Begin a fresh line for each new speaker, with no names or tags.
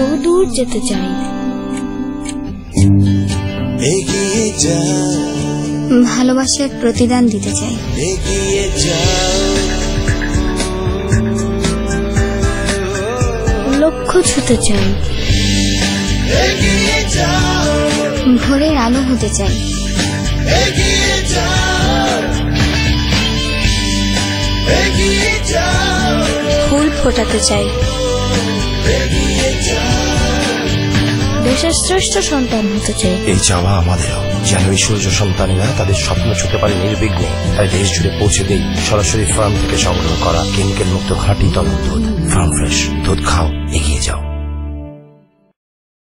বহুদূর যেতে চাই, ভালোবাসার প্রতিদান দিতে চাই, লক্ষ্য ছুতে চাই, ভোরের আলো হতে চাই, ফুল ফোটাতে চাই, দেশের শ্রেষ্ঠ সন্তান হতে চাই।
এই চাওয়া আমাদেরও, যেন এই সূর্য সন্তানেরা তাদের স্বপ্ন ছুঁতে পারে নির্বিঘ্নে। তাই দেশ জুড়ে পৌঁছে দেই সরাসরি ফার্ম থেকে সংগ্রহ করা কেমিক্যাল মুক্ত খাঁটি তরল দুধ। ফার্ম ফ্রেশ দুধ খাও।